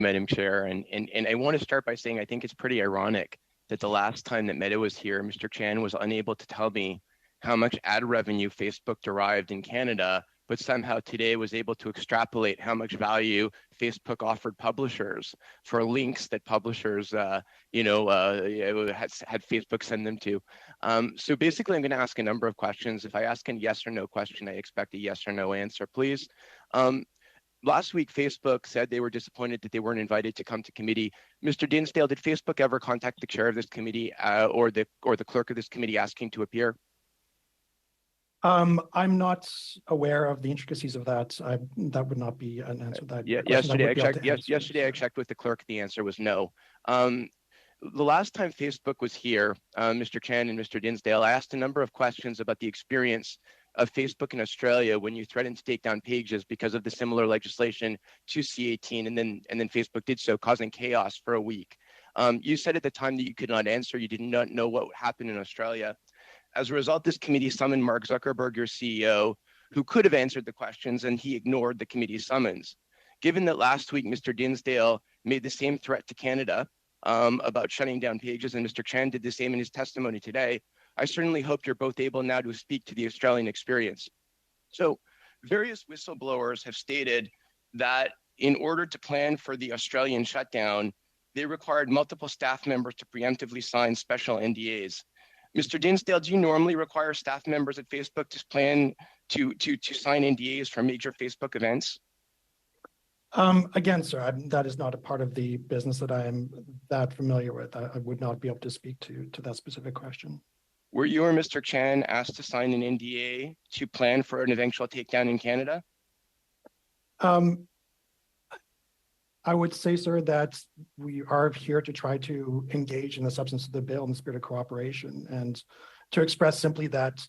Madam Chair. And I want to start by saying I think it's pretty ironic that the last time that Meta was here, Mr. Chan was unable to tell me how much ad revenue Facebook derived in Canada, but somehow today was able to extrapolate how much value Facebook offered publishers for links that publishers, had Facebook send them to. So basically, I'm going to ask a number of questions. If I ask a yes or no question, I expect a yes or no answer, please. Last week, Facebook said they were disappointed that they weren't invited to come to committee. Mr. Dinsdale, did Facebook ever contact the chair of this committee or the clerk of this committee asking to appear? I'm not aware of the intricacies of that. That would not be an answer. Yesterday I checked with the clerk. The answer was no. The last time Facebook was here, Mr. Chan and Mr. Dinsdale, I asked a number of questions about the experience of Facebook in Australia when you threatened to take down pages because of the similar legislation to C-18, and then Facebook did so, causing chaos for a week. You said at the time that you could not answer. You did not know what would happen in Australia. As a result, this committee summoned Mark Zuckerberg, your CEO, who could have answered the questions, and he ignored the committee's summons. Given that last week Mr. Dinsdale made the same threat to Canada about shutting down pages, and Mr. Chan did the same in his testimony today, I certainly hope you're both able now to speak to the Australian experience. So various whistleblowers have stated that in order to plan for the Australian shutdown, they required multiple staff members to preemptively sign special NDAs. Mr. Dinsdale, do you normally require staff members at Facebook to plan to sign NDAs for major Facebook events? Again, sir, that is not a part of the business that I am that familiar with. I would not be able to speak to that specific question. Were you or Mr. Chan asked to sign an NDA to plan for an eventual takedown in Canada? I would say, sir, that we are here to try to engage in the substance of the bill in the spirit of cooperation, and to express simply that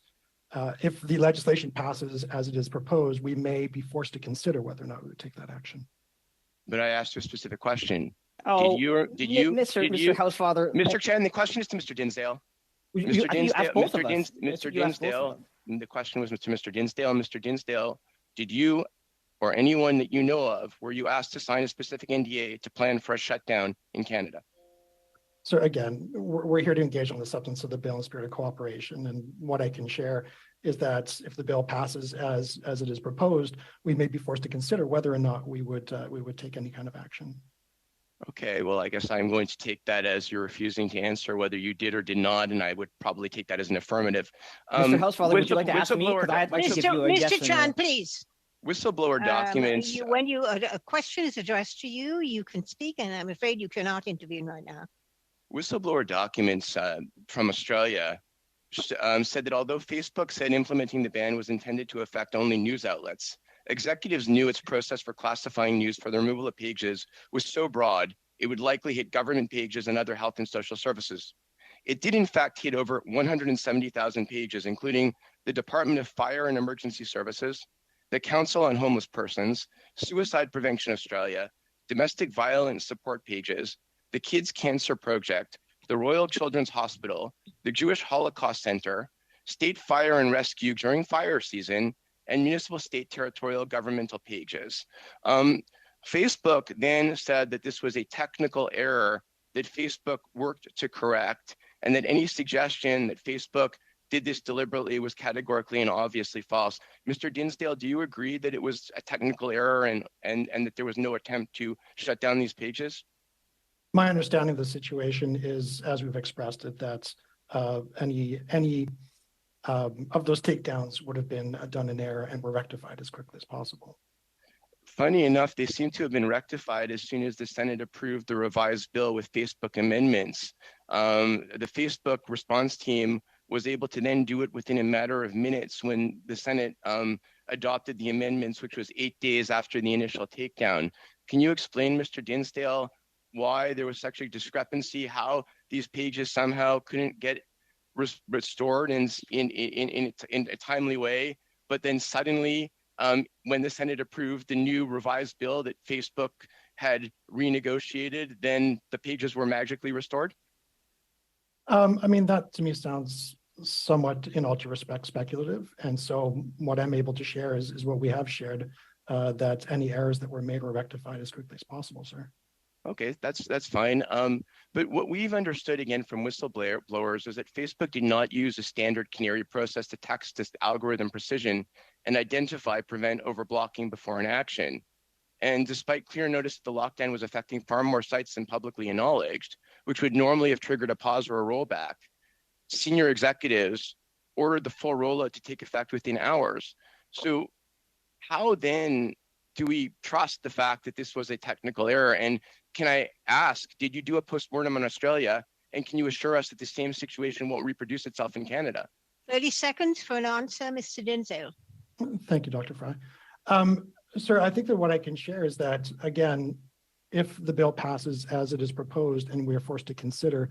if the legislation passes as it is proposed, we may be forced to consider whether or not we would take that action. But I asked you a specific question. Oh, Mr. Housefather. Mr. Chan, the question is to Mr. Dinsdale. Mr. Dinsdale, the question was to Mr. Dinsdale. Mr. Dinsdale, did you or anyone that you know of, were you asked to sign a specific NDA to plan for a shutdown in Canada? So again, we're here to engage on the substance of the bill in the spirit of cooperation. And what I can share is that if the bill passes as it is proposed, we may be forced to consider whether or not we would take any kind of action. Okay, well, I guess I'm going to take that as you're refusing to answer whether you did or did not, and I would probably take that as an affirmative. Mr. Housefather, would you like to ask me? Mr. Chan, please. Whistleblower documents. When a question is addressed to you, you can speak, and I'm afraid you cannot intervene right now. Whistleblower documents from Australia said that although Facebook said implementing the ban was intended to affect only news outlets, executives knew its process for classifying news for the removal of pages was so broad, it would likely hit government pages and other health and social services. It did in fact hit over 170,000 pages, including the Department of Fire and Emergency Services, the Council on Homeless Persons, Suicide Prevention Australia, Domestic Violence Support pages, the Kids Cancer Project, the Royal Children's Hospital, the Jewish Holocaust Center, State Fire and Rescue during fire season, and municipal, state, territorial governmental pages. Facebook then said that this was a technical error that Facebook worked to correct, and that any suggestion that Facebook did this deliberately was categorically and obviously false. Mr. Dinsdale, do you agree that it was a technical error and that there was no attempt to shut down these pages? My understanding of the situation is, as we've expressed it, that any of those takedowns would have been done in error and were rectified as quickly as possible. Funny enough, they seem to have been rectified as soon as the Senate approved the revised bill with Facebook amendments. The Facebook response team was able to then do it within a matter of minutes when the Senate adopted the amendments, which was 8 days after the initial takedown. Can you explain, Mr. Dinsdale, why there was such a discrepancy, how these pages somehow couldn't get restored in a timely way, but then suddenly, when the Senate approved the new revised bill that Facebook had renegotiated, then the pages were magically restored? I mean, that to me sounds somewhat, in all due respect, speculative. And so what I'm able to share is what we have shared, that any errors that were made were rectified as quickly as possible, sir. Okay, that's fine. But what we've understood again from whistleblowers is that Facebook did not use a standard canary process to text this algorithm precision and identify, prevent overblocking before an action. And despite clear notice that the lockdown was affecting far more sites than publicly acknowledged, which would normally have triggered a pause or a rollback, senior executives ordered the full rollout to take effect within hours. So how then do we trust the fact that this was a technical error? And can I ask, did you do a postmortem in Australia? And can you assure us that the same situation won't reproduce itself in Canada? 30 seconds for an answer, Mr. Dinsdale. Thank you, Dr. Fry. Sir, I think that what I can share is that, again, if the bill passes as it is proposed and we are forced to consider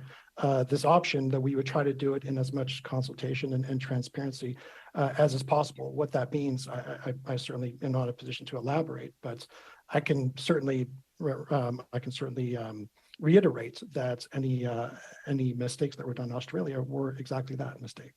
this option, that we would try to do it in as much consultation and transparency as is possible. What that means, I certainly am not in a position to elaborate, but I can certainly reiterate that any mistakes that were done in Australia were exactly that, mistakes.